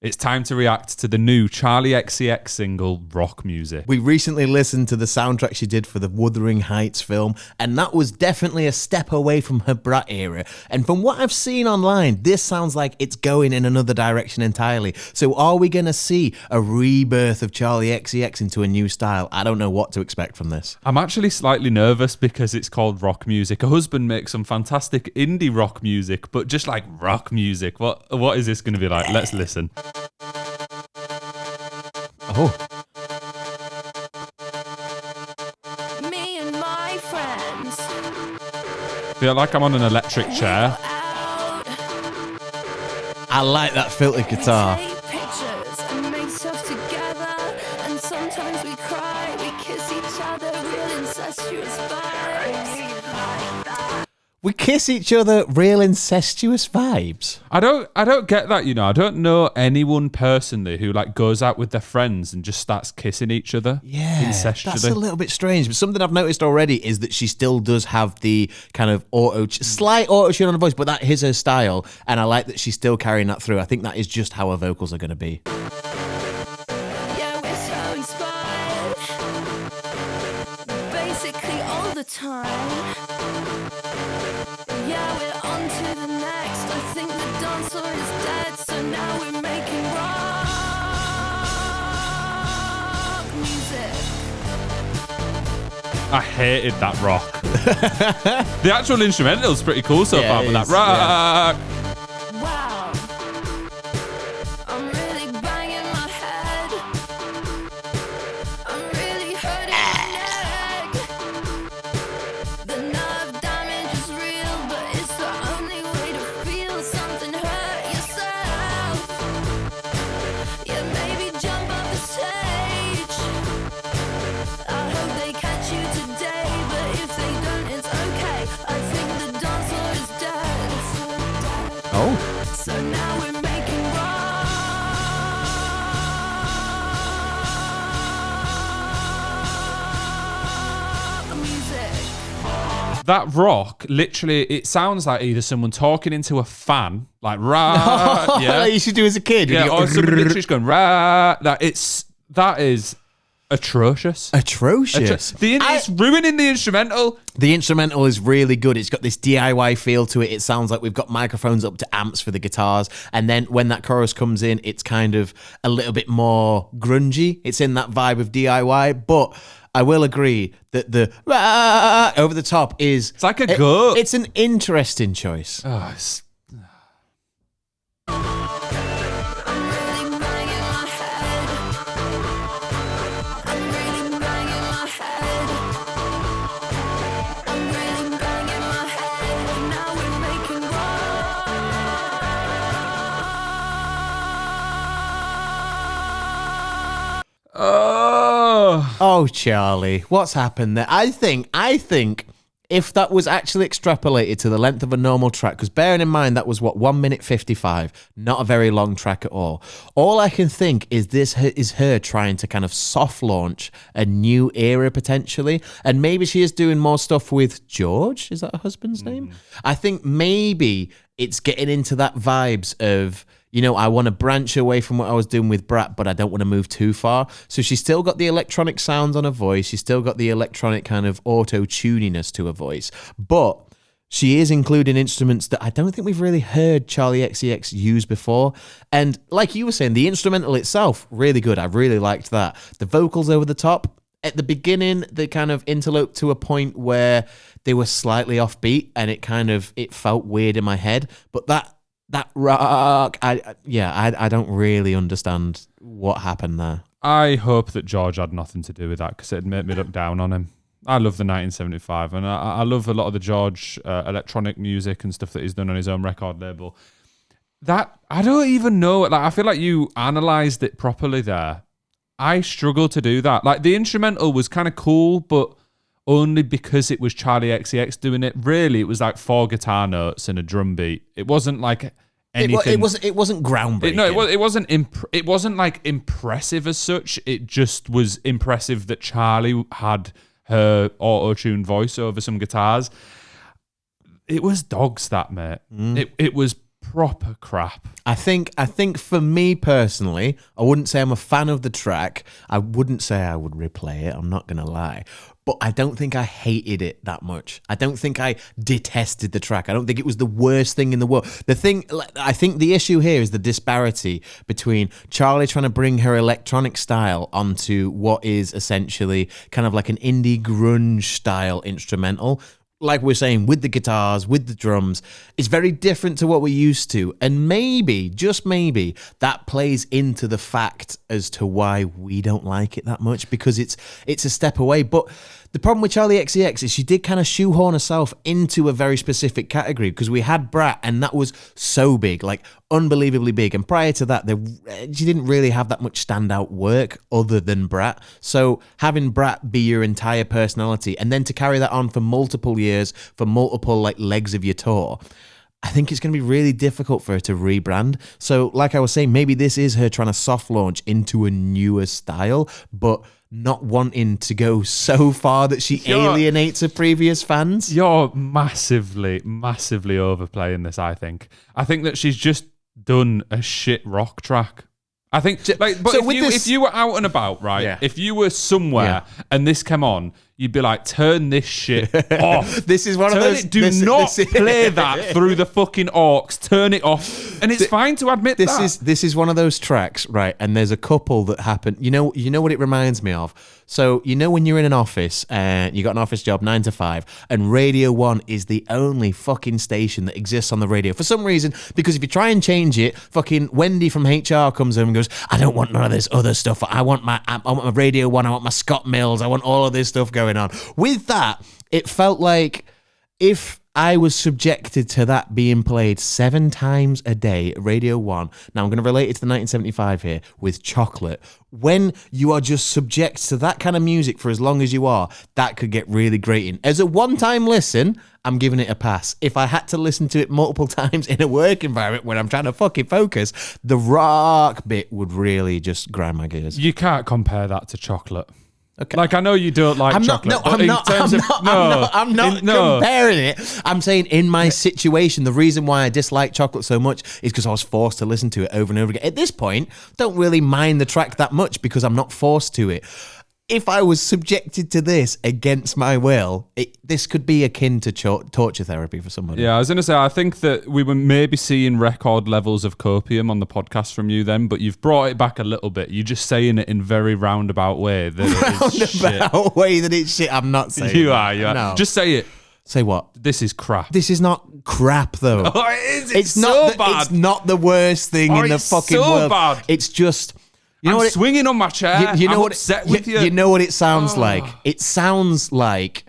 It's time to react to the new Charli XCX single, Rock Music. We recently listened to the soundtrack she did for the Wuthering Heights film, and that was definitely a step away from her Brat era. And from what I've seen online, this sounds like it's going in another direction entirely. So are we going to see a rebirth of Charli XCX into a new style? I don't know what to expect from this. I'm actually slightly nervous because it's called rock music. Her husband makes some fantastic indie rock music, but just like rock music. What is this going to be like? Let's listen. Oh. Me and my friends Feel like I'm on an electric chair. I like that filtered guitar. take pictures and make stuff together, and sometimes we cry, we kiss each other, real incestuous vibes. We kiss each other, real incestuous vibes. I don't get that, you know. I don't know anyone personally who like goes out with their friends and just starts kissing each other. Yeah, incestuously. that's a little bit strange. But something I've noticed already is that she still does have the kind of slight auto-tune on her voice, but that is her style. And I like that she's still carrying that through. I think that is just how her vocals are going to be. Yeah, we're so inspired, basically all the time. Yeah, we're on to the next. I think the dance floor is dead, so now we're making rock music. I hated that rock. The actual instrumental's pretty cool so far, but that rock. Wow, I'm really banging my head. I'm really hurting my neck. The nerve damage is real, but it's the only way to feel something. Hurt yourself. Yeah, maybe jump off the stage. I hope they catch you today, but if they don't, it's okay. I think the dance floor is dead. Oh. So now we're making rock music. That rock, literally, it sounds like either someone talking into a fan, like rah, yeah, Like you should do as a kid. yeah, You or go, someone literally just going rah. That is atrocious. atrocious. It's ruining the instrumental. The instrumental is really good. It's got this DIY feel to it. It sounds like we've got microphones up to amps for the guitars. And then when that chorus comes in, it's kind of a little bit more grungy. It's in that vibe of DIY. But I will agree that the over the top is... It's like a goat. It's an interesting choice. Oh, it's- I'm really banging my head. I'm really banging my head. I'm really banging my head. Now we're making rock. Oh, Charlie, what's happened there? I think if that was actually extrapolated to the length of a normal track, because bearing in mind that was, 1 minute 55, not a very long track at all. All I can think is this is her trying to kind of soft launch a new era potentially. And maybe she is doing more stuff with George. Is that her husband's name? I think maybe it's getting into that vibes of... You know, I want to branch away from what I was doing with Brat, but I don't want to move too far. So she's still got the electronic sounds on her voice. She's still got the electronic kind of auto-tuniness to her voice. But she is including instruments that I don't think we've really heard Charli XCX use before. And like you were saying, the instrumental itself, really good. I really liked that. The vocals over the top. At the beginning, they kind of interloped to a point where they were slightly offbeat and it felt weird in my head. But that rock, I don't really understand what happened there. I hope that George had nothing to do with that because it'd make me look down on him. I love the 1975 and I love a lot of the George electronic music and stuff that he's done on his own record label. That, I don't even know. Like, I feel like you analysed it properly there. I struggle to do that. Like, the instrumental was kind of cool, but only because it was Charli XCX doing it. Really, it was like 4 guitar notes and a drum beat. It wasn't like anything. It wasn't groundbreaking. It wasn't like impressive as such. It just was impressive that Charli had her auto-tuned voice over some guitars. It was dogs, that, mate. It was proper crap. I think for me personally, I wouldn't say I'm a fan of the track. I wouldn't say I would replay it. I'm not going to lie. But I don't think I hated it that much. I don't think I detested the track. I don't think it was the worst thing in the world. I think the issue here is the disparity between Charli trying to bring her electronic style onto what is essentially kind of like an indie grunge style instrumental. Like we're saying, with the guitars, with the drums, it's very different to what we're used to. And maybe, just maybe, that plays into the fact as to why we don't like it that much, because it's a step away. But the problem with Charli XCX is she did kind of shoehorn herself into a very specific category, because we had Brat, and that was so big, like unbelievably big. And prior to that, she didn't really have that much standout work other than Brat. So having Brat be your entire personality, and then to carry that on for multiple years, for multiple like legs of your tour, I think it's going to be really difficult for her to rebrand. So like I was saying, maybe this is her trying to soft launch into a newer style, but not wanting to go so far that she alienates her previous fans. You're massively, massively overplaying this, I think. I think that she's just done a shit rock track. I think, like, but so if you were out and about, right? Yeah. If you were somewhere and this came on, you'd be like, turn this shit off. This is one of those. Do not play that through the fucking aux. Turn it off, and it's fine to admit that. This is one of those tracks, right? And there's a couple that happen. You know what it reminds me of. So when you're in an office and you got an office job 9 to 5, and Radio 1 is the only fucking station that exists on the radio for some reason. Because if you try and change it, fucking Wendy from HR comes home and goes, "I don't want none of this other stuff. I want my Radio 1. I want my Scott Mills. I want all of this stuff going on." With that, it felt like if I was subjected to that being played 7 times a day at Radio 1. Now, I'm going to relate it to the 1975 here with Chocolate. When you are just subject to that kind of music for as long as you are, that could get really grating. As a one-time listen, I'm giving it a pass. If I had to listen to it multiple times in a work environment when I'm trying to fucking focus, the rock bit would really just grind my gears. You can't compare that to Chocolate. Okay. Like, I know you don't like chocolate. I'm not comparing it. I'm saying in my situation, the reason why I dislike Chocolate so much is because I was forced to listen to it over and over again. At this point, don't really mind the track that much because I'm not forced to it. If I was subjected to this against my will, this could be akin to torture therapy for somebody. Yeah, I was going to say, I think that we were maybe seeing record levels of copium on the podcast from you then, but you've brought it back a little bit. You're just saying it in very roundabout way that it is shit. Way that it's shit. I'm not saying You are. No. Just say it. Say what? This is crap. This is not crap, though. Oh, it is. It's so not bad. It's not the worst thing in the fucking world. Bad. It's just... I'm swinging on my chair. You know I'm what upset with you. You know what it sounds like? It sounds like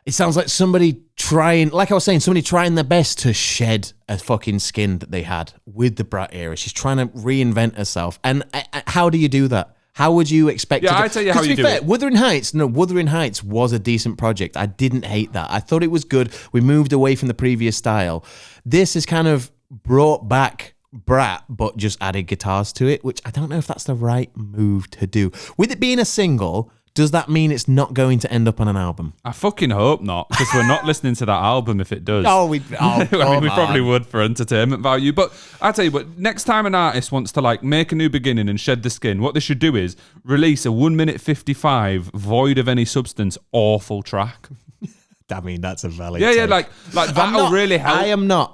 somebody trying, like I was saying, somebody trying their best to shed a fucking skin that they had with the Brat era. She's trying to reinvent herself. And how do you do that? How would you expect to do? I tell you how you do it. Wuthering Heights was a decent project. I didn't hate that. I thought it was good. We moved away from the previous style. This is kind of brought back Brat, but just added guitars to it, which I don't know if that's the right move to do. With it being a single, does that mean it's not going to end up on an album? I fucking hope not, because we're not listening to that album if it does. We probably would for entertainment value. But I tell you what, next time an artist wants to like make a new beginning and shed the skin, what they should do is release a 1 minute 55 void of any substance awful track. I mean, that's a valid take. like that'll really help.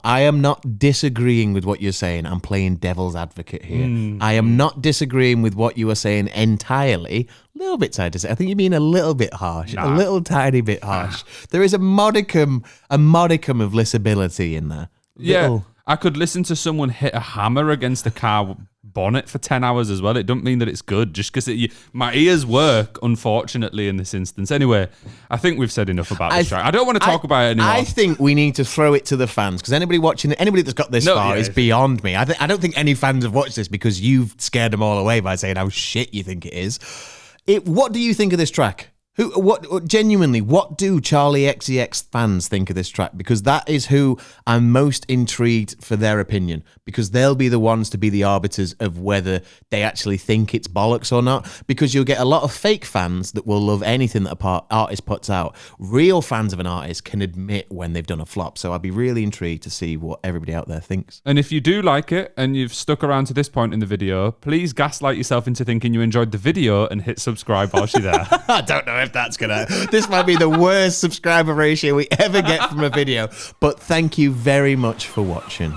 I am not disagreeing with what you're saying. I'm playing devil's advocate here. I am not disagreeing with what you are saying entirely. A little bit tight to say. I think you're being a little bit harsh. A little tiny bit harsh. There is a modicum of listenability in there. Yeah. I could listen to someone hit a hammer against a car bonnet for 10 hours as well. It doesn't mean that it's good just because my ears work, unfortunately, in this instance. Anyway, I think we've said enough about this track. I don't want to talk about it anymore. I think we need to throw it to the fans because anybody that's got this far is beyond me. I don't think any fans have watched this because you've scared them all away by saying how shit you think it is. What do you think of this track? Genuinely, what do Charli XCX fans think of this track? Because that is who I'm most intrigued for their opinion, because they'll be the ones to be the arbiters of whether they actually think it's bollocks or not, because you'll get a lot of fake fans that will love anything that an artist puts out. Real fans of an artist can admit when they've done a flop, so I'd be really intrigued to see what everybody out there thinks. And if you do like it and you've stuck around to this point in the video, please gaslight yourself into thinking you enjoyed the video and hit subscribe whilst you're there. I don't know if that's this might be the worst subscriber ratio we ever get from a video, but thank you very much for watching.